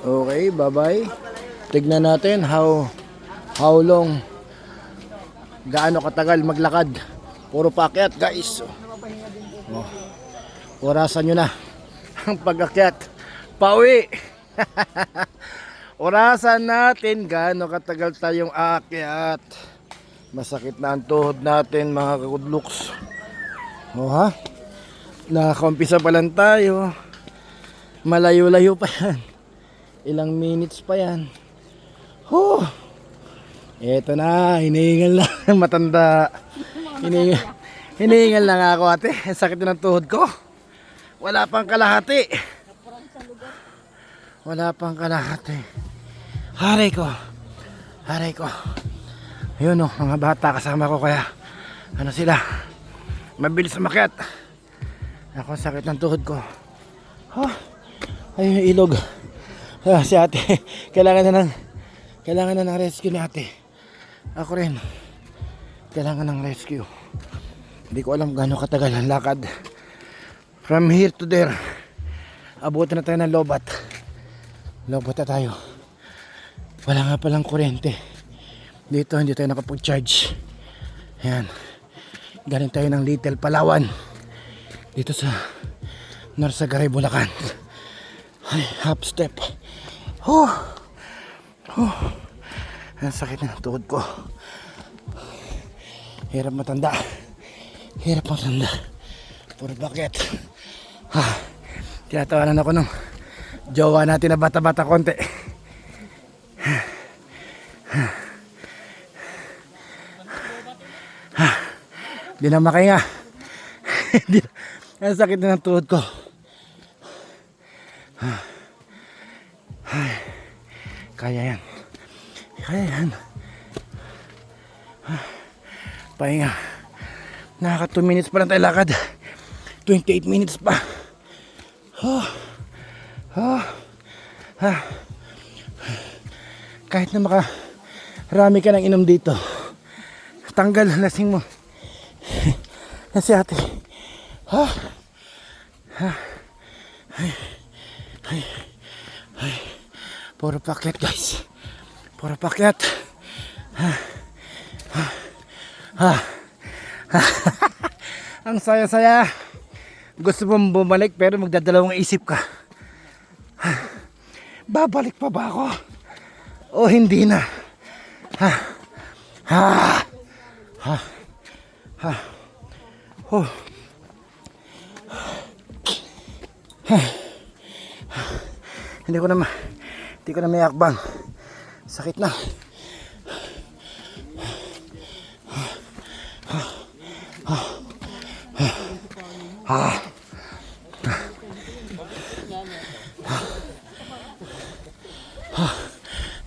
Okay, bye-bye. Tignan natin how long, gaano katagal maglakad. Puro paakyat, guys. Oh. Orasan nyo na ang pag-akyat. Pauwi. Orasan natin gaano katagal tayong aakyat. Masakit na ang tuhod natin, mga kakudluks. Oh, ha? Nakakaumpisa pa lang tayo. Malayo-layo pa yan. Ilang minutes pa yan. Oh. Eto na, hinihingal lang. Matanda. Hinihingal lang ako, ate. Sakit na ng tuhod ko. Wala pang kalahati. Wala pang kalahati. Haray ko. Haray ko. Ayun oh, mga bata kasama ko, kaya ano sila, mabilis umakyat. Ako, sakit ng tuhod ko. Oh. Ayun yung ilog. Si ate, kailangan na ng rescue ni ate. Ako rin, kailangan ng rescue. Hindi ko alam gaano katagal ang lakad. From here to there. Abutin na tayo ng Lobat. Lobat na tayo. Wala nga palang kuryente dito, hindi tayo nakapag-charge. Ayan, galing tayo ng Little Palawan dito sa Narsagaray, Bulacan. Ay, half step. Oh. Ang sakit na ng tuhod ko. Hirap matanda. Hirap matanda. Puro bakit. Tinatawanan ako nung jowa natin na bata-bata konti. Di na makahinga. Ang sakit na ng tuhod ko. Ay, kaya yan. Kaya yan. Pahinga. Nakaka 2 minutes pa lang tayo lakad. 28 minutes pa. Kahit na makarami ka ng inom dito, tanggal lasing mo. Kasi ate. Ay. Puro pakyat, guys. Puro pakyat. Ang saya-saya. Gusto mong bumalik pero magdadalawang isip ka. Babalik pa ba ako? O hindi na? Hindi ko na may akbang. Sakit na.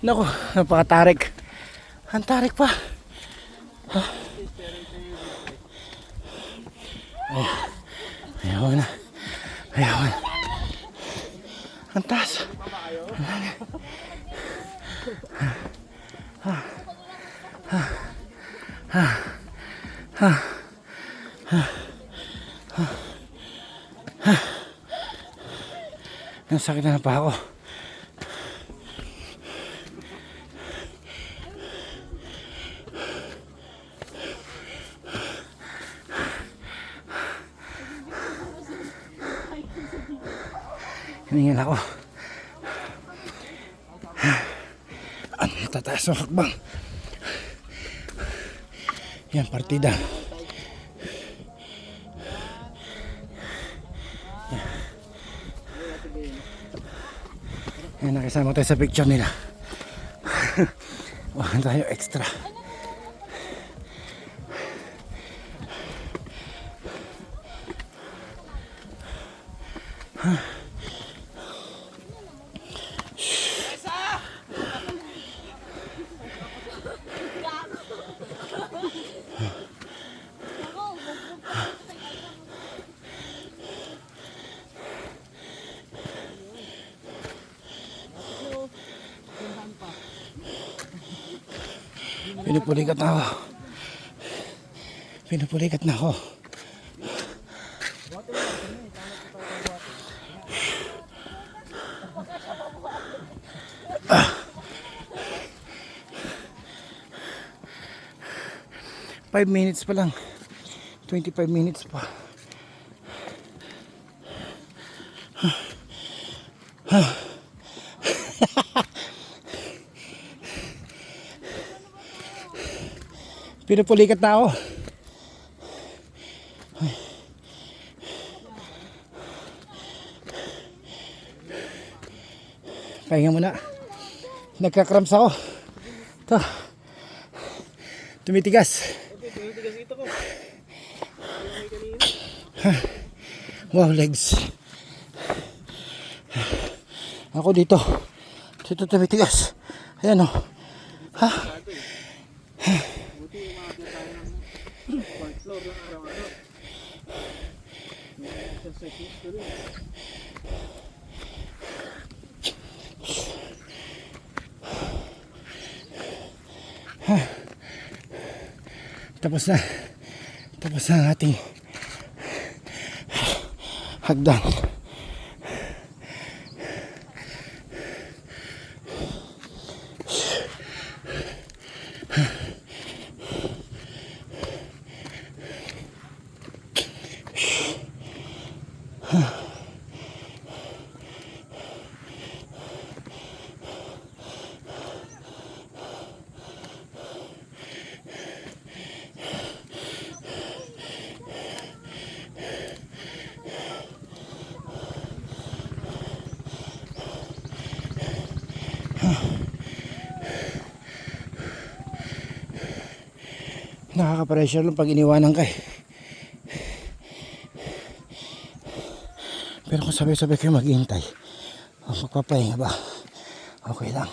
Naku, napakatarik. Ang tarik pa. Ayaw na. Ang taas. Ang sakit na pa ako. Hiningal ako. Ano, tataas ang hakbang. Yan, partida. Yan, nakisama tayo sa picture nila. Wala tayo extra. Pinupulikat na ako. Pinupulikat na ako. 5 minutes pa lang. 25 minutes pa. Pinupulikat na ako. Pahinga muna. Nagkakrams ako. Ito. Tumitigas. Wow, legs. Ako dito. Dito tumitigas. Ayan o. Ha? Tapos na. Tapos na ang ating hagdan. Nakaka-pressure lang pag iniwanan ka eh. Pero kung sabay-sabay kayo maghihintay o magpapahinga ba, okay lang.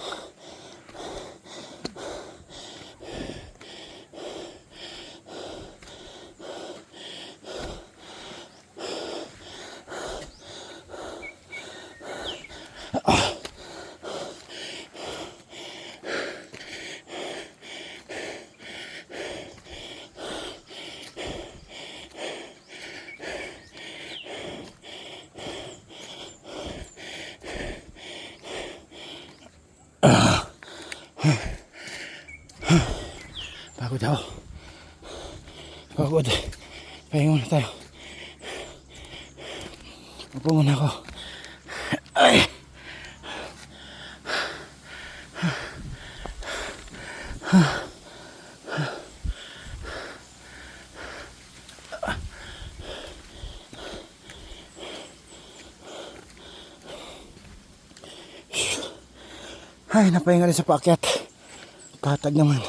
Pagod ako. Pagod. Pahinga muna tayo. Upo muna ako. Ay! Ay, napahinga rin sa paakyat. Tatag naman.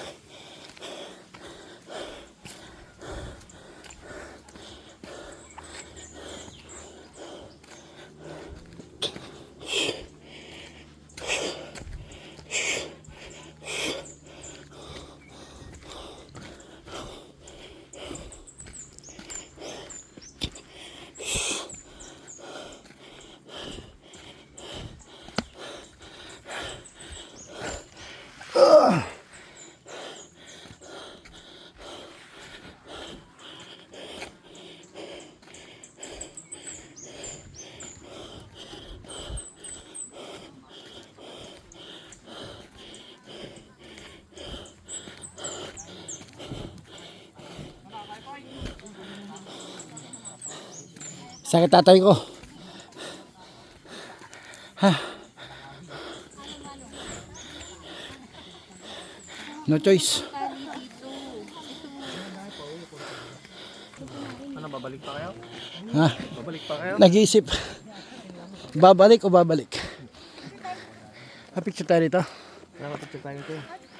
Sakit tatay ko. Ha? No choice. Ano, babalik pa kayo? Ha? Babalik pa kayo? Nag-iisip. Babalik o babalik? Picture tayo dito. Nakapagpapicture tayo nito.